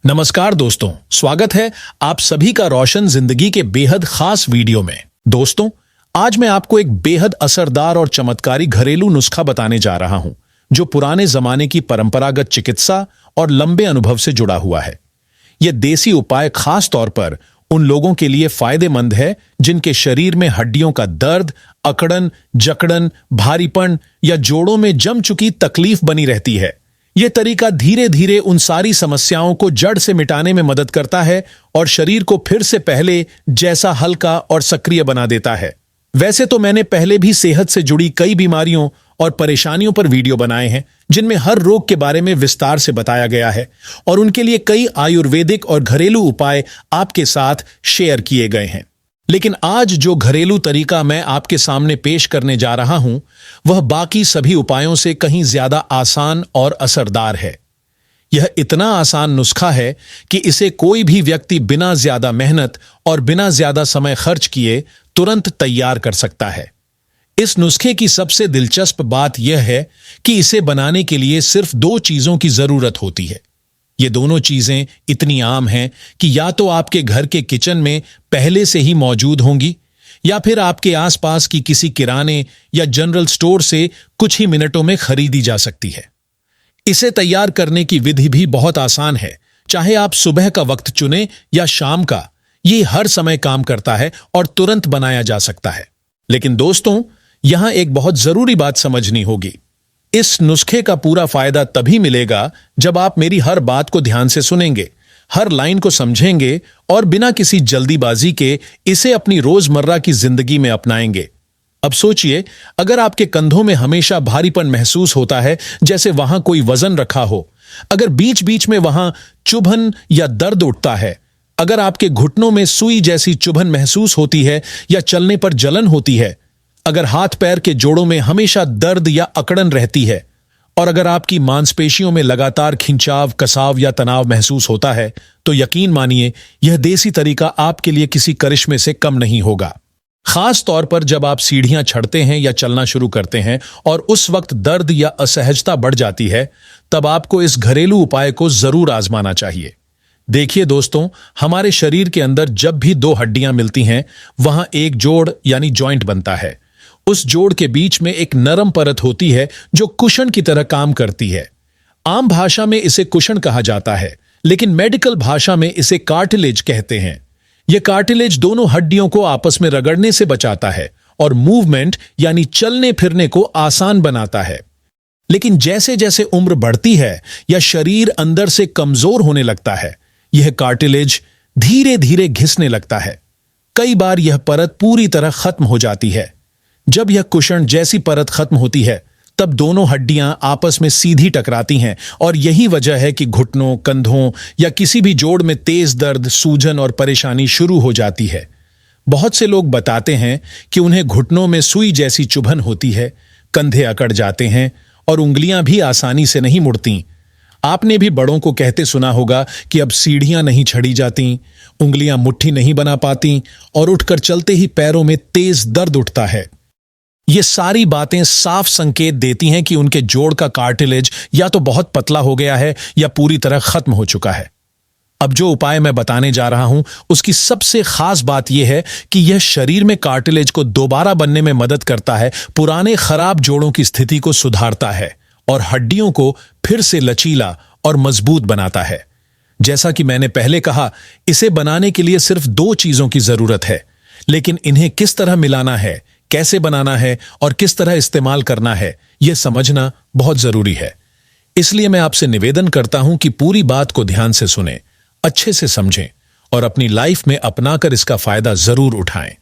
नमस्कार दोस्तों, स्वागत है आप सभी का रोशन जिंदगी के बेहद खास वीडियो में। दोस्तों, आज मैं आपको एक बेहद असरदार और चमत्कारी घरेलू नुस्खा बताने जा रहा हूं, जो पुराने जमाने की परंपरागत चिकित्सा और लंबे अनुभव से जुड़ा हुआ है। यह देसी उपाय खास तौर पर उन लोगों के लिए फायदेमंद है जिनके शरीर में हड्डियों का दर्द, अकड़न, जकड़न, भारीपन या जोड़ों में जम चुकी तकलीफ बनी रहती है। यह तरीका धीरे धीरे उन सारी समस्याओं को जड़ से मिटाने में मदद करता है और शरीर को फिर से पहले जैसा हल्का और सक्रिय बना देता है। वैसे तो मैंने पहले भी सेहत से जुड़ी कई बीमारियों और परेशानियों पर वीडियो बनाए हैं, जिनमें हर रोग के बारे में विस्तार से बताया गया है और उनके लिए कई आयुर्वेदिक और घरेलू उपाय आपके साथ शेयर किए गए हैं। लेकिन आज जो घरेलू तरीका मैं आपके सामने पेश करने जा रहा हूं, वह बाकी सभी उपायों से कहीं ज्यादा आसान और असरदार है। यह इतना आसान नुस्खा है कि इसे कोई भी व्यक्ति बिना ज्यादा मेहनत और बिना ज्यादा समय खर्च किए तुरंत तैयार कर सकता है। इस नुस्खे की सबसे दिलचस्प बात यह है कि इसे बनाने के लिए सिर्फ दो चीजों की जरूरत होती है। ये दोनों चीजें इतनी आम हैं कि या तो आपके घर के किचन में पहले से ही मौजूद होंगी या फिर आपके आसपास की किसी किराने या जनरल स्टोर से कुछ ही मिनटों में खरीदी जा सकती है। इसे तैयार करने की विधि भी बहुत आसान है। चाहे आप सुबह का वक्त चुनें या शाम का, ये हर समय काम करता है और तुरंत बनाया जा सकता है। लेकिन दोस्तों, यहां एक बहुत जरूरी बात समझनी होगी। इस नुस्खे का पूरा फायदा तभी मिलेगा जब आप मेरी हर बात को ध्यान से सुनेंगे, हर लाइन को समझेंगे और बिना किसी जल्दीबाजी के इसे अपनी रोजमर्रा की जिंदगी में अपनाएंगे। अब सोचिए, अगर आपके कंधों में हमेशा भारीपन महसूस होता है, जैसे वहां कोई वजन रखा हो, अगर बीच बीच में वहां चुभन या दर्द उठता है, अगर आपके घुटनों में सुई जैसी चुभन महसूस होती है या चलने पर जलन होती है, अगर हाथ पैर के जोड़ों में हमेशा दर्द या अकड़न रहती है और अगर आपकी मांसपेशियों में लगातार खिंचाव, कसाव या तनाव महसूस होता है, तो यकीन मानिए यह देसी तरीका आपके लिए किसी करिश्मे से कम नहीं होगा। खास तौर पर जब आप सीढ़ियां चढ़ते हैं या चलना शुरू करते हैं और उस वक्त दर्द या असहजता बढ़ जाती है, तब आपको इस घरेलू उपाय को जरूर आजमाना चाहिए। देखिए दोस्तों, हमारे शरीर के अंदर जब भी दो हड्डियां मिलती हैं, वहां एक जोड़ यानी जॉइंट बनता है। उस जोड़ के बीच में एक नरम परत होती है जो कुशन की तरह काम करती है। आम भाषा में इसे कुशन कहा जाता है, लेकिन मेडिकल भाषा में इसे कार्टिलेज कहते हैं। यह कार्टिलेज दोनों हड्डियों को आपस में रगड़ने से बचाता है और मूवमेंट यानी चलने फिरने को आसान बनाता है। लेकिन जैसे जैसे उम्र बढ़ती है या शरीर अंदर से कमजोर होने लगता है, यह कार्टिलेज धीरे धीरे घिसने लगता है। कई बार यह परत पूरी तरह खत्म हो जाती है। जब यह कुशन जैसी परत खत्म होती है, तब दोनों हड्डियां आपस में सीधी टकराती हैं और यही वजह है कि घुटनों, कंधों या किसी भी जोड़ में तेज दर्द, सूजन और परेशानी शुरू हो जाती है। बहुत से लोग बताते हैं कि उन्हें घुटनों में सुई जैसी चुभन होती है, कंधे अकड़ जाते हैं और उंगलियां भी आसानी से नहीं मुड़ती। आपने भी बड़ों को कहते सुना होगा कि अब सीढ़ियां नहीं चढ़ी जाती, उंगलियां मुट्ठी नहीं बना पाती और उठकर चलते ही पैरों में तेज दर्द उठता है। ये सारी बातें साफ संकेत देती हैं कि उनके जोड़ का कार्टिलेज या तो बहुत पतला हो गया है या पूरी तरह खत्म हो चुका है। अब जो उपाय मैं बताने जा रहा हूं, उसकी सबसे खास बात यह है कि यह शरीर में कार्टिलेज को दोबारा बनने में मदद करता है, पुराने खराब जोड़ों की स्थिति को सुधारता है और हड्डियों को फिर से लचीला और मजबूत बनाता है। जैसा कि मैंने पहले कहा, इसे बनाने के लिए सिर्फ दो चीजों की जरूरत है, लेकिन इन्हें किस तरह मिलाना है, कैसे बनाना है और किस तरह इस्तेमाल करना है, यह समझना बहुत जरूरी है। इसलिए मैं आपसे निवेदन करता हूं कि पूरी बात को ध्यान से सुनें, अच्छे से समझें और अपनी लाइफ में अपनाकर इसका फायदा जरूर उठाएं।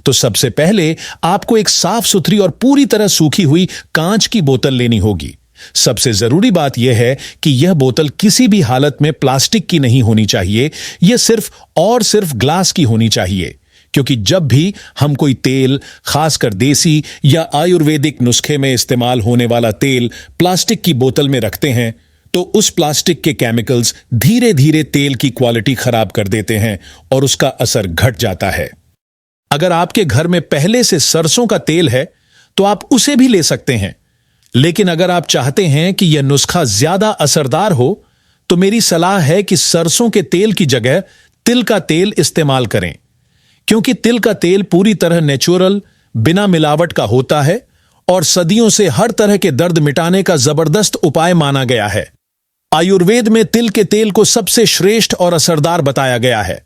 तो सबसे पहले आपको एक साफ सुथरी और पूरी तरह सूखी हुई कांच की बोतल लेनी होगी। सबसे जरूरी बात यह है कि यह बोतल किसी भी हालत में प्लास्टिक की नहीं होनी चाहिए, यह सिर्फ ग्लास की होनी चाहिए, क्योंकि जब भी हम कोई तेल, खासकर देसी या आयुर्वेदिक नुस्खे में इस्तेमाल होने वाला तेल प्लास्टिक की बोतल में रखते हैं, तो उस प्लास्टिक के केमिकल्स धीरे धीरे तेल की क्वालिटी खराब कर देते हैं और उसका असर घट जाता है। अगर आपके घर में पहले से सरसों का तेल है तो आप उसे भी ले सकते हैं, लेकिन अगर आप चाहते हैं कि यह नुस्खा ज्यादा असरदार हो, तो मेरी सलाह है कि सरसों के तेल की जगह तिल का तेल इस्तेमाल करें, क्योंकि तिल का तेल पूरी तरह नेचुरल, बिना मिलावट का होता है और सदियों से हर तरह के दर्द मिटाने का जबरदस्त उपाय माना गया है। आयुर्वेद में तिल के तेल को सबसे श्रेष्ठ और असरदार बताया गया है।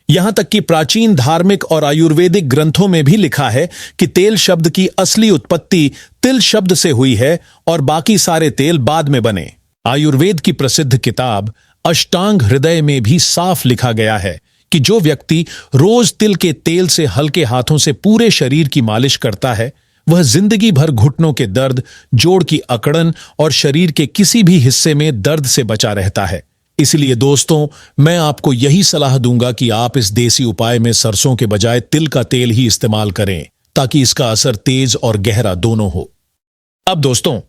यहां तक कि प्राचीन धार्मिक और आयुर्वेदिक ग्रंथों में भी लिखा है कि तेल शब्द की असली उत्पत्ति तिल शब्द से हुई है और बाकी सारे तेल बाद में बने। आयुर्वेद की प्रसिद्ध किताब अष्टांग हृदय में भी साफ लिखा गया है कि जो व्यक्ति रोज तिल के तेल से हल्के हाथों से पूरे शरीर की मालिश करता है, वह जिंदगी भर घुटनों के दर्द, जोड़ की अकड़न और शरीर के किसी भी हिस्से में दर्द से बचा रहता है। इसलिए दोस्तों, मैं आपको यही सलाह दूंगा कि आप इस देसी उपाय में सरसों के बजाय तिल का तेल ही इस्तेमाल करें, ताकि इसका असर तेज और गहरा दोनों हो। अब दोस्तों,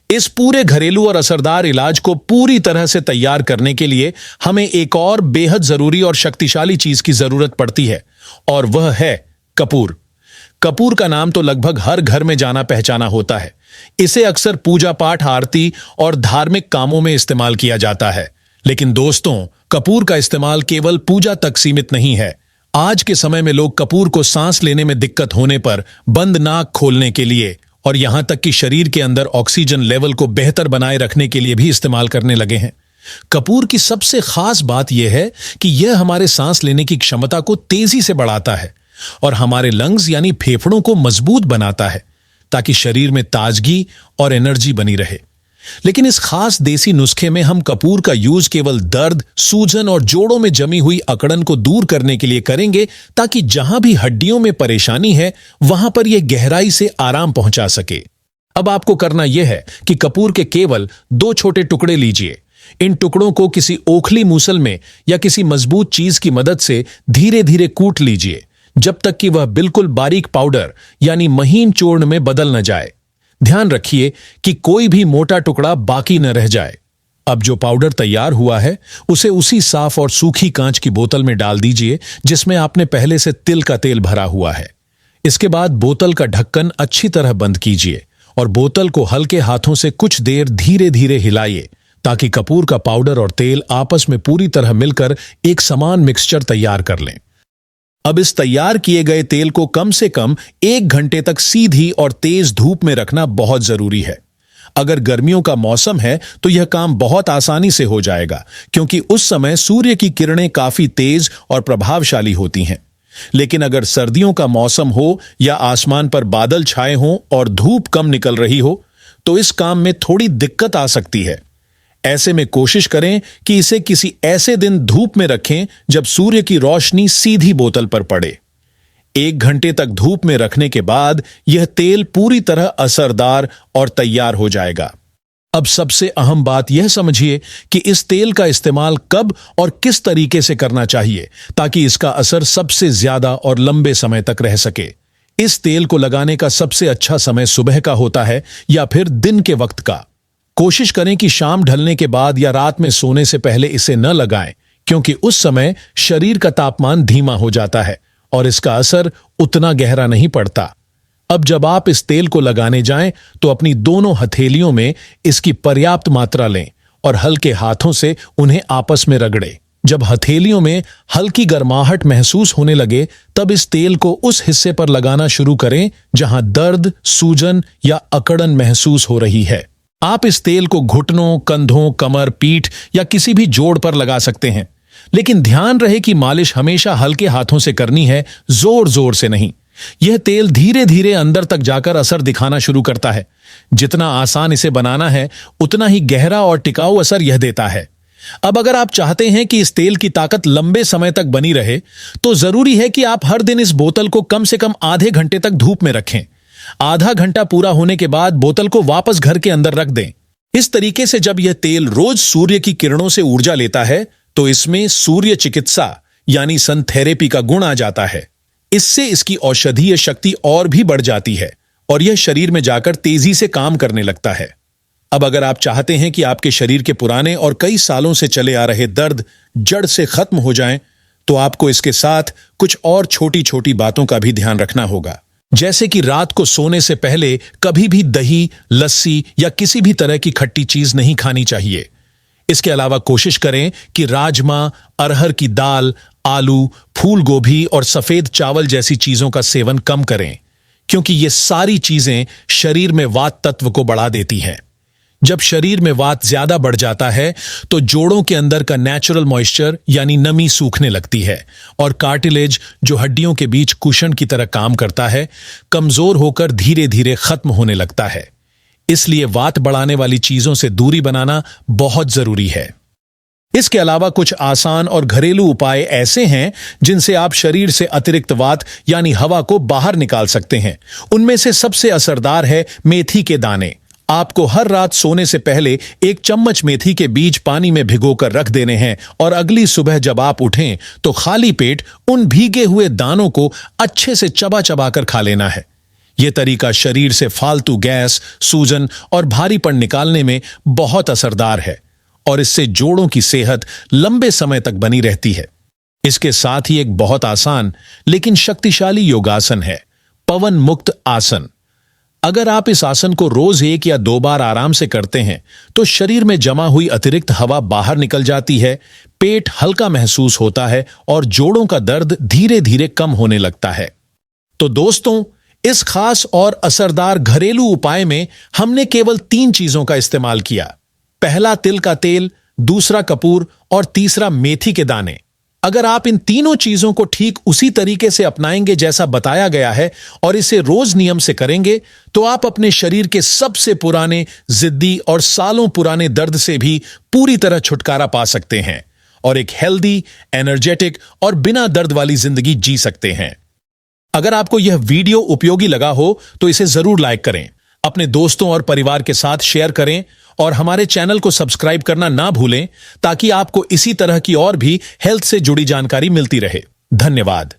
इस पूरे घरेलू और असरदार इलाज को पूरी तरह से तैयार करने के लिए हमें एक और बेहद जरूरी और शक्तिशाली चीज की जरूरत पड़ती है, और वह है कपूर। कपूर का नाम तो लगभग हर घर में जाना पहचाना होता है। इसे अक्सर पूजा पाठ, आरती और धार्मिक कामों में इस्तेमाल किया जाता है। लेकिन दोस्तों, कपूर का इस्तेमाल केवल पूजा तक सीमित नहीं है। आज के समय में लोग कपूर को सांस लेने में दिक्कत होने पर, बंद नाक खोलने के लिए और यहां तक कि शरीर के अंदर ऑक्सीजन लेवल को बेहतर बनाए रखने के लिए भी इस्तेमाल करने लगे हैं। कपूर की सबसे खास बात यह है कि यह हमारे सांस लेने की क्षमता को तेजी से बढ़ाता है और हमारे लंग्स यानी फेफड़ों को मजबूत बनाता है, ताकि शरीर में ताजगी और एनर्जी बनी रहे। लेकिन इस खास देसी नुस्खे में हम कपूर का यूज केवल दर्द, सूजन और जोड़ों में जमी हुई अकड़न को दूर करने के लिए करेंगे, ताकि जहां भी हड्डियों में परेशानी है वहां पर यह गहराई से आराम पहुंचा सके। अब आपको करना यह है कि कपूर के केवल 2 छोटे टुकड़े लीजिए। इन टुकड़ों को किसी ओखली मूसल में या किसी मजबूत चीज की मदद से धीरे धीरे कूट लीजिए, जब तक कि वह बिल्कुल बारीक पाउडर यानी महीन चूर्ण में बदल न जाए। ध्यान रखिए कि कोई भी मोटा टुकड़ा बाकी न रह जाए। अब जो पाउडर तैयार हुआ है, उसे उसी साफ और सूखी कांच की बोतल में डाल दीजिए जिसमें आपने पहले से तिल का तेल भरा हुआ है। इसके बाद बोतल का ढक्कन अच्छी तरह बंद कीजिए और बोतल को हल्के हाथों से कुछ देर धीरे धीरे हिलाइए, ताकि कपूर का पाउडर और तेल आपस में पूरी तरह मिलकर एक समान मिक्सचर तैयार कर लें। अब इस तैयार किए गए तेल को कम से कम 1 घंटे तक सीधी और तेज धूप में रखना बहुत जरूरी है। अगर गर्मियों का मौसम है तो यह काम बहुत आसानी से हो जाएगा, क्योंकि उस समय सूर्य की किरणें काफी तेज और प्रभावशाली होती हैं। लेकिन अगर सर्दियों का मौसम हो या आसमान पर बादल छाए हों और धूप कम निकल रही हो, तो इस काम में थोड़ी दिक्कत आ सकती है। ऐसे में कोशिश करें कि इसे किसी ऐसे दिन धूप में रखें जब सूर्य की रोशनी सीधी बोतल पर पड़े। 1 घंटे तक धूप में रखने के बाद यह तेल पूरी तरह असरदार और तैयार हो जाएगा। अब सबसे अहम बात यह समझिए कि इस तेल का इस्तेमाल कब और किस तरीके से करना चाहिए, ताकि इसका असर सबसे ज्यादा और लंबे समय तक रह सके। इस तेल को लगाने का सबसे अच्छा समय सुबह का होता है या फिर दिन के वक्त का। कोशिश करें कि शाम ढलने के बाद या रात में सोने से पहले इसे न लगाएं, क्योंकि उस समय शरीर का तापमान धीमा हो जाता है और इसका असर उतना गहरा नहीं पड़ता। अब जब आप इस तेल को लगाने जाएं तो अपनी दोनों हथेलियों में इसकी पर्याप्त मात्रा लें और हल्के हाथों से उन्हें आपस में रगड़ें। जब हथेलियों में हल्की गर्माहट महसूस होने लगे, तब इस तेल को उस हिस्से पर लगाना शुरू करें जहां दर्द, सूजन या अकड़न महसूस हो रही है। आप इस तेल को घुटनों, कंधों, कमर, पीठ या किसी भी जोड़ पर लगा सकते हैं, लेकिन ध्यान रहे कि मालिश हमेशा हल्के हाथों से करनी है, जोर जोर से नहीं। यह तेल धीरे धीरे अंदर तक जाकर असर दिखाना शुरू करता है। जितना आसान इसे बनाना है, उतना ही गहरा और टिकाऊ असर यह देता है। अब अगर आप चाहते हैं कि इस तेल की ताकत लंबे समय तक बनी रहे, तो जरूरी है कि आप हर दिन इस बोतल को कम से कम आधे घंटे तक धूप में रखें। आधा घंटा पूरा होने के बाद बोतल को वापस घर के अंदर रख दें। इस तरीके से जब यह तेल रोज सूर्य की किरणों से ऊर्जा लेता है, तो इसमें सूर्य चिकित्सा यानी सन थेरेपी का गुण आ जाता है। इससे इसकी औषधीय शक्ति और भी बढ़ जाती है और यह शरीर में जाकर तेजी से काम करने लगता है। अब अगर आप चाहते हैं कि आपके शरीर के पुराने और कई सालों से चले आ रहे दर्द जड़ से खत्म हो जाएं, तो आपको इसके साथ कुछ और छोटी छोटी बातों का भी ध्यान रखना होगा। जैसे कि रात को सोने से पहले कभी भी दही, लस्सी या किसी भी तरह की खट्टी चीज नहीं खानी चाहिए। इसके अलावा कोशिश करें कि राजमा, अरहर की दाल, आलू, फूल गोभी और सफेद चावल जैसी चीजों का सेवन कम करें, क्योंकि ये सारी चीजें शरीर में वात तत्व को बढ़ा देती हैं। जब शरीर में वात ज्यादा बढ़ जाता है तो जोड़ों के अंदर का नेचुरल मॉइस्चर यानी नमी सूखने लगती है और कार्टिलेज, जो हड्डियों के बीच कुशन की तरह काम करता है, कमजोर होकर धीरे धीरे खत्म होने लगता है। इसलिए वात बढ़ाने वाली चीजों से दूरी बनाना बहुत जरूरी है। इसके अलावा कुछ आसान और घरेलू उपाय ऐसे हैं जिनसे आप शरीर से अतिरिक्त वात यानी हवा को बाहर निकाल सकते हैं। उनमें से सबसे असरदार है मेथी के दाने। आपको हर रात सोने से पहले 1 चम्मच मेथी के बीज पानी में भिगोकर रख देने हैं और अगली सुबह जब आप उठें तो खाली पेट उन भीगे हुए दानों को अच्छे से चबा चबा कर खा लेना है। यह तरीका शरीर से फालतू गैस, सूजन और भारीपन निकालने में बहुत असरदार है और इससे जोड़ों की सेहत लंबे समय तक बनी रहती है। इसके साथ ही एक बहुत आसान लेकिन शक्तिशाली योगासन है, पवन मुक्त आसन। अगर आप इस आसन को रोज 1 या 2 बार आराम से करते हैं तो शरीर में जमा हुई अतिरिक्त हवा बाहर निकल जाती है, पेट हल्का महसूस होता है और जोड़ों का दर्द धीरे धीरे कम होने लगता है। तो दोस्तों, इस खास और असरदार घरेलू उपाय में हमने केवल 3 चीजों का इस्तेमाल किया। पहला तिल का तेल, दूसरा कपूर और तीसरा मेथी के दाने। अगर आप इन तीनों चीजों को ठीक उसी तरीके से अपनाएंगे जैसा बताया गया है और इसे रोज नियम से करेंगे तो आप अपने शरीर के सबसे पुराने, जिद्दी और सालों पुराने दर्द से भी पूरी तरह छुटकारा पा सकते हैं और एक हेल्दी, एनर्जेटिक और बिना दर्द वाली जिंदगी जी सकते हैं। अगर आपको यह वीडियो उपयोगी लगा हो तो इसे जरूर लाइक करें, अपने दोस्तों और परिवार के साथ शेयर करें और हमारे चैनल को सब्सक्राइब करना ना भूलें ताकि आपको इसी तरह की और भी हेल्थ से जुड़ी जानकारी मिलती रहे। धन्यवाद।